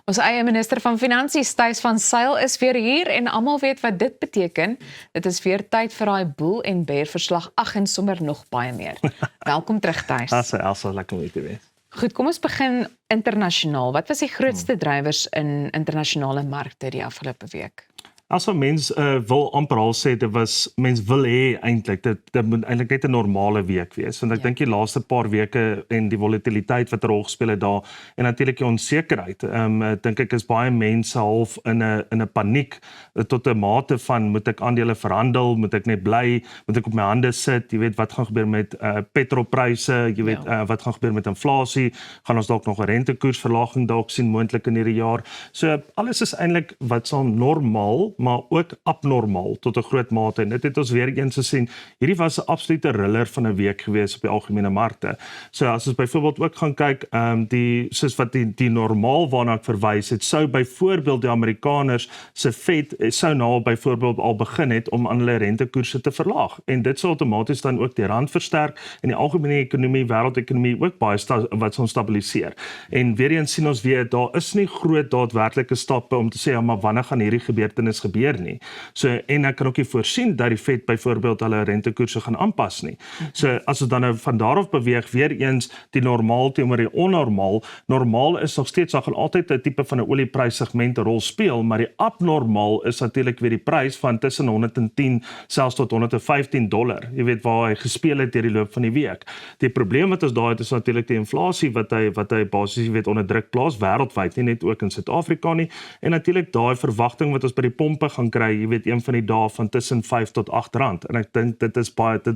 Ons eie minister van Finansies, Thys van Sail, is weer hier en almal weet wat dit beteken. Dit is weer tyd vir daai boel en bear verslag 8 en sommer nog baie meer. Welkom terug, Thys. Elsa, lekker om hier te wees. Goed, kom ons begin internasionaal. Wat was die grootste drywers in internasionale markte die afgelope week? As mens wil amper al sê, mens wil hê eintlik, dit moet eintlik net 'n normale week wees. Want ek dink die laaste paar weke en die volatiliteit wat 'n rol gespeel het daar en natuurlik die onsekerheid. Dink ek is baie mense half in 'n paniek tot 'n mate van moet ek aandele verhandel, moet ek net bly, moet ek op my hande sit, jy weet wat gaan gebeur met petrolpryse, jy weet wat gaan gebeur met inflasie, gaan ons dalk nog 'n rentekoersverlaging dalk sien moontlik in hierdie jaar. So alles is eintlik wat sal normaal maar ook abnormaal tot 'n groot mate. En dit het ons weer eens gesien. Hierdie was 'n absolute riller van 'n week gewees op die algemene markte. So as ons byvoorbeeld ook gaan kyk, soos wat die normaal waarna ek verwys het, sou byvoorbeeld die Amerikaners se Fed sou nou byvoorbeeld al begin het om aan hulle rentekoerse te verlaag. En dit sou outomaties dan ook die rand versterk en die algemene ekonomie, wêreldekonomie ook baie wat sou stabiliseer. En weer eens sien ons weer, daar is nie groot daadwerklike stappe om te sê, ja, maar wanneer gaan hierdie gebeurtenis gebeur nie. So en ek kan ook nie voorsien dat die Fed byvoorbeeld hulle rentekoerse gaan aanpas nie. So as ons dan nou van daar af beweeg, weer eens die normaal teenoor die onnormaal. Normaal is nog steeds, daar gaan altyd 'n tipe van 'n olieprys-segment 'n rol speel, maar die abnormaal is natuurlik weer die prys van tussen 110 selfs tot $115. Jy weet waar hy gespeel het deur die loop van die week. Die probleem wat ons daar het is natuurlik die inflasie wat hy basies weet onder druk plaas wêreldwyd, nie net ook in Suid-Afrika nie. En natuurlik daai verwagting wat ons by die pompe gaan kry, jy weet een van die dae van tussen 5 tot 8 rand. En ek dink dit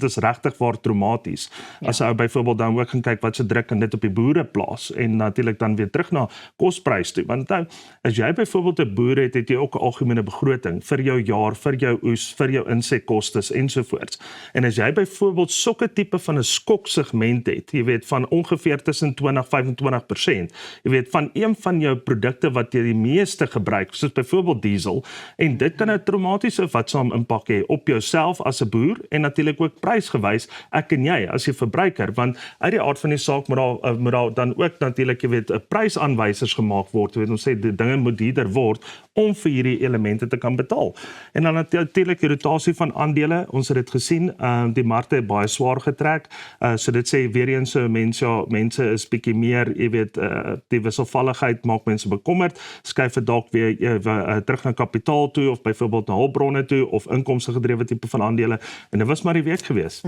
is regtig waar traumaties. As jy byvoorbeeld dan ook gaan kyk wat se druk en dit op die boere plaas en natuurlik dan weer terug na kosprys toe. Want nou as jy byvoorbeeld 'n boer het jy ook 'n algemene begroting vir jou jaar, vir jou oes, vir jou insetkostes ensovoorts. En as jy byvoorbeeld sulke tipe van 'n skoksegment het, jy weet van ongeveer tussen 20-25%, jy weet van een van jou produkte wat jy die meeste gebruik, soos byvoorbeeld diesel, en dit kan 'n traumatiese watsaam impak hê op jouself as 'n boer en natuurlik ook prysgewys ek en jy as 'n verbruiker, want uit die aard van die saak moet daar dan ook natuurlik jy weet 'n prysaanwysers gemaak word. Jy weet ons sê die dinge moet duurder word om vir hierdie elemente te kan betaal. En dan natuurlik die rotasie van aandele. Ons het dit gesien, die markte het baie swaar getrek. So dit sê weer eens so mense is bietjie meer, jy weet die wisselvalligheid maak mense bekommerd. Skuif dit dalk weer terug na kapitaal toe of byvoorbeeld na hulpbronne toe of inkomste gedrewe tipe van aandele en dit was maar die week gewees.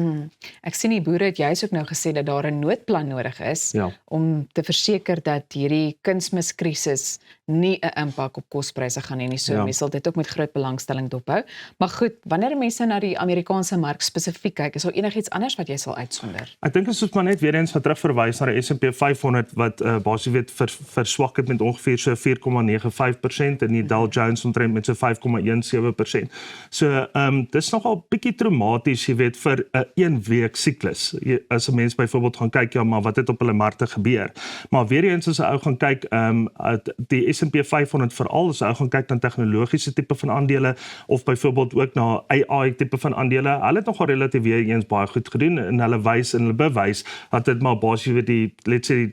Ek sien die boere het juis ook nou gesê dat daar 'n noodplan nodig is om te verseker dat hierdie kunsmiskrisis nie 'n impak op kospryse gaan hê nie. So mense sal dit ook met groot belangstelling dophou. Maar goed, wanneer mense na die Amerikaanse mark spesifiek kyk, is daar enigiets anders wat jy sal uitsonder? Ek dink as ons maar net weer eens gaan terugverwys na die S&P 500 wat basies weet verswak het met ongeveer so 4,95% en die Dow Jones omtrent met so 5,17%. So dis nogal bietjie traumaties, jy weet, vir 'n 1 week siklus. As 'n mens byvoorbeeld gaan kyk, ja, maar wat het op hulle markte gebeur? Maar weer eens as 'n ou gaan kyk, die S&P 500 veral as 'n ou gaan kyk na tegnologiese tipe van aandele of byvoorbeeld ook na AI tipe van aandele, hulle het nogal relatief weer eens baie goed gedoen en hulle wys en hulle bewys dat dit maar basies weet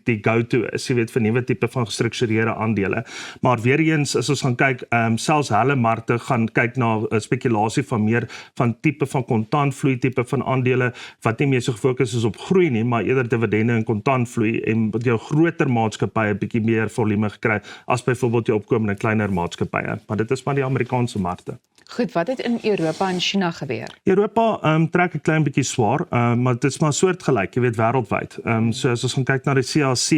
die go-to is, jy weet, vir nuwe tipe van gestruktureerde aandele. Maar weer eens as ons gaan kyk, selfs hulle markte gaan kyk na 'n spekulasie van meer van tipe van kontantvloei tipe van aandele wat nie meer so gefokus is op groei nie, maar eerder dividende en kontantvloei en jou groter maatskappye 'n bietjie meer volume gekry as byvoorbeeld jou opkomende kleiner maatskappye. Maar dit is maar die Amerikaanse markte. Goed, wat het in Europa en China gebeur? Europa trek 'n klein bietjie swaar, maar dit is maar soortgelyk, jy weet, wêreldwyd. So as ons gaan kyk na die CAC,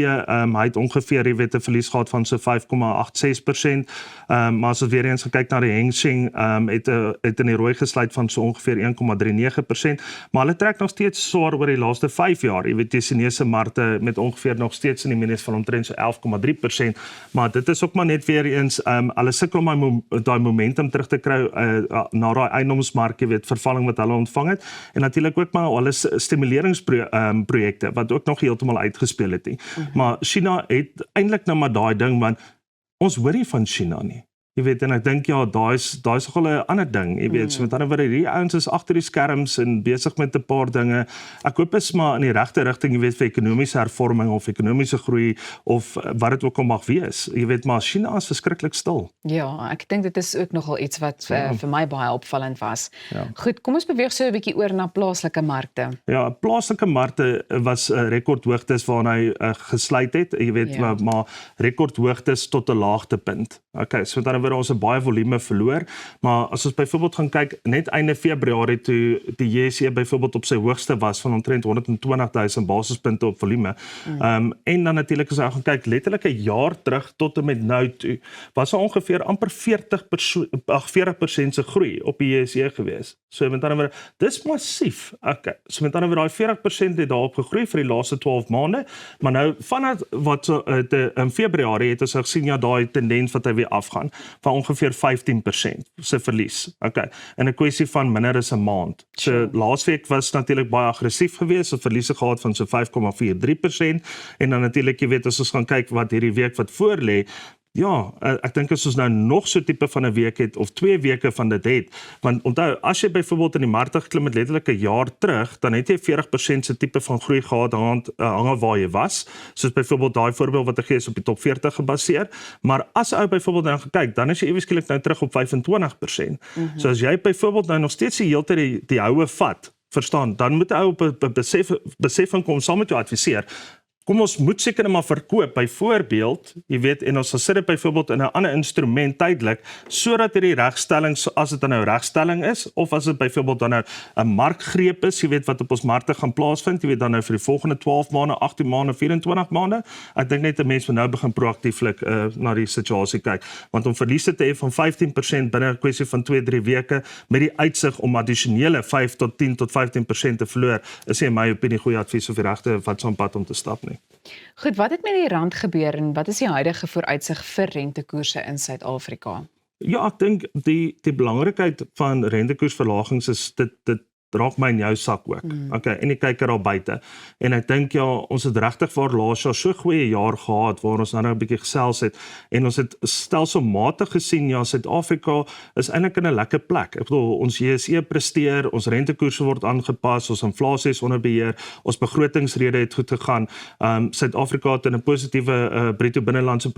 hy het ongeveer, jy weet, 'n verlies gehad van so 5,86%. Maar as ons weer eens kyk na die Hang Seng, het in die rooi gesluit van so ongeveer 1,39%, maar hulle trek nog steeds swaar oor die laaste 5 jaar. Jy weet, die Chinese markte met ongeveer nog steeds in die minus van omtrent so 11,3%, maar dit is ook maar net weer eens, hulle sukkel om daai momentum terug te kry na daai eiendomsmark, jy weet, vervalling wat hulle ontvang het, en natuurlik ook maar hulle stimuleringsprojekte wat ook nog heeltemal uitgespeel het nie. Maar China het eintlik nou maar daai ding, want ons hoor nie van China nie. Jy weet, en ek dink ja, daai's nogal 'n ander ding, jy weet, so met ander woorde, hierdie ouens is agter die skerms en besig met 'n paar dinge. Ek hoop is maar in die regte rigting, jy weet, vir ekonomiese hervorming of ekonomiese groei of wat dit ook al mag wees. Jy weet, maar China is verskriklik stil. Ja, ek dink dit is ook nogal iets wat vir my baie opvallend was. Ja. Goed, kom ons beweeg so 'n bietjie oor na plaaslike markte. Ja, plaaslike markte was rekordhoogtes waarna hy gesluit het, jy weet, maar rekordhoogtes tot 'n laagtepunt. Okay, so dan word ons 'n baie volume verloor, maar as ons byvoorbeeld gaan kyk, net einde Februarie toe die JSE byvoorbeeld op sy hoogste was van omtrent 120.000 basispunte op volume. En dan natuurlik as jy gaan kyk, letterlik 'n jaar terug tot en met nou toe, was daar ongeveer amper 40% se groei op die JSE gewees. So met ander woorde, dis massief. Okay, so met ander woorde, daai 40% het daarop gegroei vir die laaste 12 maande, maar nou vanaf wat so in Februarie het ons gesien ja, daai tendens wat hy weer afgaan van ongeveer 15% se verlies. Okay, in 'n kwessie van minder as 'n maand. So laasweek was natuurlik baie aggressief geweest, het verliese gehad van so 5,43% en dan natuurlik jy weet as ons gaan kyk wat hierdie week wat voorlê. Ja, ek dink as ons nou nog so tipe van 'n week het of 2 weke van dit het, want onthou as jy byvoorbeeld in die markte geklim het letterlik 'n jaar terug, dan het jy 40% se tipe van groei gehad hang waar jy was. Soos byvoorbeeld daai voorbeeld wat ek gee is op die top 40 gebaseer, maar as ou byvoorbeeld nou gekyk, dan is jy ewe skielik nou terug op 25%. So as jy byvoorbeeld nou nog steeds die hele tyd die houe vat, verstaan, dan moet jy op 'n besef kom saam met jou adviseur. Kom ons moet seker maar verkoop byvoorbeeld, jy weet, en ons sit dit byvoorbeeld in 'n ander instrument tydelik, sodat hierdie regstelling, as dit dan nou regstelling is, of as dit byvoorbeeld dan nou 'n markgreep is, jy weet, wat op ons markte gaan plaasvind, jy weet, dan nou vir die volgende 12 maande, 18 maande, 24 maande, ek dink net 'n mens moet nou begin proaktieflik na die situasie kyk, want om verliese te hê van 15% binne 'n kwessie van 2-3 weke, met die uitsig om addisionele 5 tot 10 tot 15% te verloor, is nie in my opinie goeie advies of die regte wat so 'n pad om te stap nie. Goed, wat het met die rand gebeur en wat is die huidige vooruitsig vir rentekoerse in Suid-Afrika? Ja, ek dink die belangrikheid van rentekoersverlagings is dit raak my in jou sak ook. Okay, en ek kyk daar buite. En ek dink ja, ons het regtig vir laas jaar so goeie jaar gehad waar ons nou 'n bietjie gesels het en ons het stelselmatig gesien ja, Suid-Afrika is eintlik in 'n lekker plek. Ek bedoel ons JSE presteer, ons rentekoerse word aangepas, ons inflasie is onder beheer, ons begrotingsrede het goed gegaan. Suid-Afrika het in 'n positiewe bruto binnelandse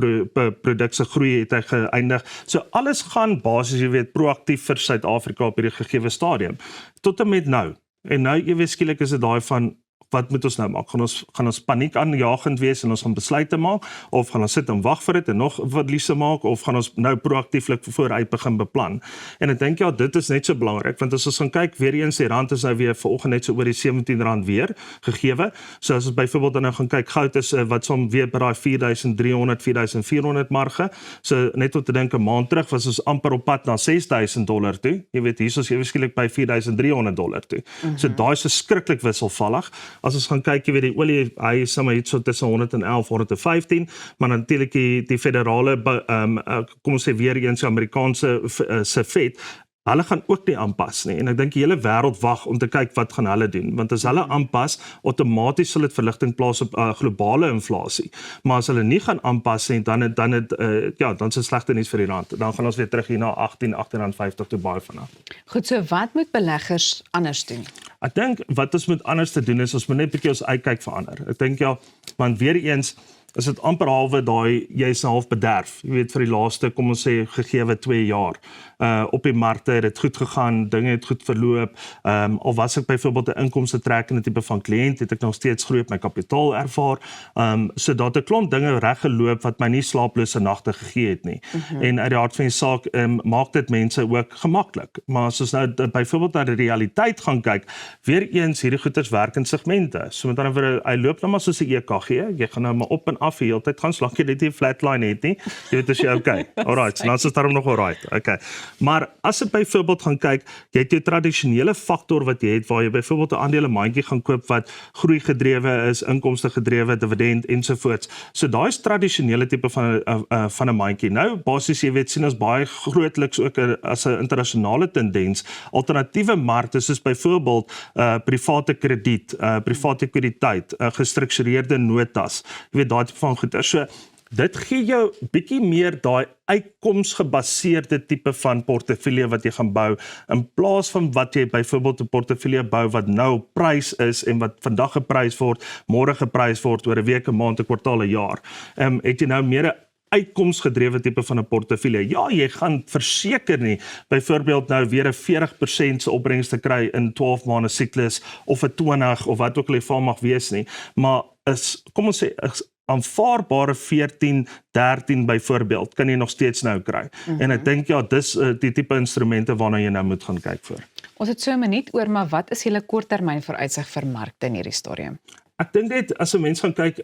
produk se groei het hy geëindig. So alles gaan basies jy weet proaktief vir Suid-Afrika op hierdie gegeewe stadium. Tot en met nou. En nou jy weet skielik is dit daai van wat moet ons nou maak? Gaan ons paniek aanjagend wees en ons gaan besluite maak of gaan ons sit en wag vir dit en nog verliese maak of gaan ons nou proaktieflik vooruit begin beplan? En ek dink ja, dit is net so belangrik want as ons gaan kyk weer eens die rand is nou weer vanoggend net so oor die R17 weer gegeewe. So as ons byvoorbeeld dan nou gaan kyk goud is wat som weer by daai 4,300 4,400 marge. So net om te dink 'n maand terug was ons amper op pad na $6,000 toe. Jy weet hier is ons eweskielik by $4,300 toe. So daai is skrikkelik wisselvallig. As ons gaan kyk, jy weet die olie, hy is sommer iets so tussen 111 115, maar natuurlik die federale kom ons sê weer eens die Amerikaanse se Fed, hulle gaan ook nie aanpas nie en ek dink die hele wêreld wag om te kyk wat gaan hulle doen want as hulle aanpas, outomaties sal dit verligting plaas op globale inflasie. Maar as hulle nie gaan aanpas nie, dan is dit slegte nuus vir die rand. Dan gaan ons weer terug hier na 18,50 toe baie vanaf. Goed, so wat moet beleggers anders doen? Ek dink wat ons moet anders te doen is ons moet net 'n bietjie ons uitkyk verander. Ek dink ja, want weer eens is dit amper halwe daai jy's half bederf. Jy weet vir die laaste kom ons sê gegeewe 2 jaar. Op die markte het dit goed gegaan, dinge het goed verloop. Al was ek byvoorbeeld 'n inkomste trekkende tipe van kliënt, het ek nog steeds groei op my kapitaal ervaar. So dat 'n klomp dinge reg geloop wat my nie slaaplose nagte gegee het nie. En uit die hart van die saak maak dit mense ook gemaklik. Maar as ons nou byvoorbeeld na die realiteit gaan kyk, weer eens hierdie goeders werk in segmente. So met ander woorde, hy loop nou maar soos 'n EKG, jy gaan nou maar op en af die hele tyd gaan slag jy net nie 'n flatline het nie. Jy weet as jy okay. Alright, so dan is dit daarom nog alright. Okay. Maar as jy byvoorbeeld gaan kyk, jy het jou tradisionele faktor wat jy het waar jy byvoorbeeld 'n aandelemandjie gaan koop wat groei gedrewe is, inkomste gedrewe, dividend ensovoorts. So daai is tradisionele tipe van 'n mandjie. Nou basies jy weet sien ons baie grootliks ook as 'n internasionale tendens alternatiewe markte soos byvoorbeeld private krediet, private likwiditeit, gestruktureerde notas. Jy weet daai tipe van goeder. So dit gee jou bietjie meer daai uitkomsgebaseerde tipe van portefeulje wat jy gaan bou, in plaas van wat jy byvoorbeeld 'n portefeulje bou wat nou prys is en wat vandag geprys word, môre geprys word, oor 'n week, 'n maand, 'n kwartaal, 'n jaar. Het jy nou meer 'n uitkomsgedrewe tipe van 'n portefeulje. Ja, jy gaan verseker nie byvoorbeeld nou weer 'n 40% se opbrengs te kry in 12 maande siklus of 'n 20 of wat ook al die geval mag wees nie, maar kom ons sê aanvaarbare 14, 13 byvoorbeeld, kan jy nog steeds nou kry. En ek dink ja, dis die tipe instrumente waarna jy nou moet gaan kyk vir. Ons het so 'n minuut oor, maar wat is julle korttermyn vooruitsig vir markte in hierdie stadium? Ek dink net as 'n mens gaan kyk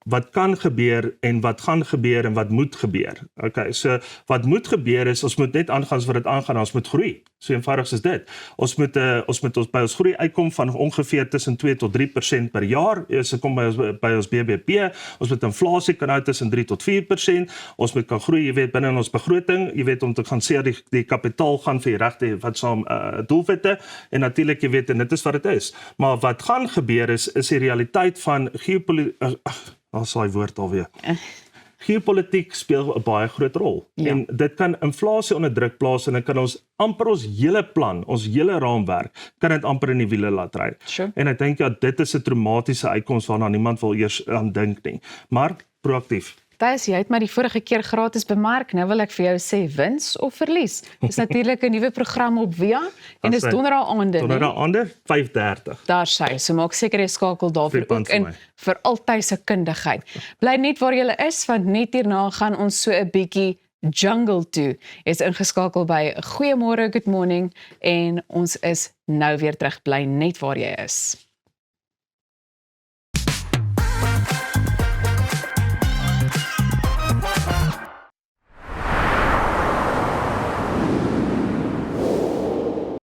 wat kan gebeur en wat gaan gebeur en wat moet gebeur. Okay, so wat moet gebeur is ons moet net aangaan wat dit aangaan, ons moet groei. So eenvoudig is dit. Ons moet by ons groei uitkom van ongeveer tussen 2 tot 3% per jaar. As kom by ons BBP, ons moet inflasie kan hou tussen 3 tot 4%. Ons moet kan groei, jy weet, binne in ons begroting, jy weet om te gaan sê die kapitaal gaan vir die regte wat saam doelwitte en natuurlik jy weet en dit is wat dit is. Maar wat gaan gebeur is die realiteit van geopolitiek speel 'n baie groot rol. Ja. En dit kan inflasie onder druk plaas en dit kan ons amper ons hele plan, ons hele raamwerk, kan dit amper in die wiele laat ry. Sure. En ek dink ja, dit is 'n traumatiese uitkoms waarna niemand wil eers aan dink nie. Maar proaktief. Thys, jy het my die vorige keer gratis bemark, nou wil ek vir jou sê wins of verlies. Dis natuurlik 'n nuwe program op Via en dis donderdag aande. Donderdag aande 5:30. Daar sy, so maak seker jy skakel daarvoor ook in vir altyd se kundigheid. Bly net waar jy is, want net hierna gaan ons so 'n bietjie jungle toe. Is ingeskakel by Goeiemôre, good morning en ons is nou weer terug, bly net waar jy is.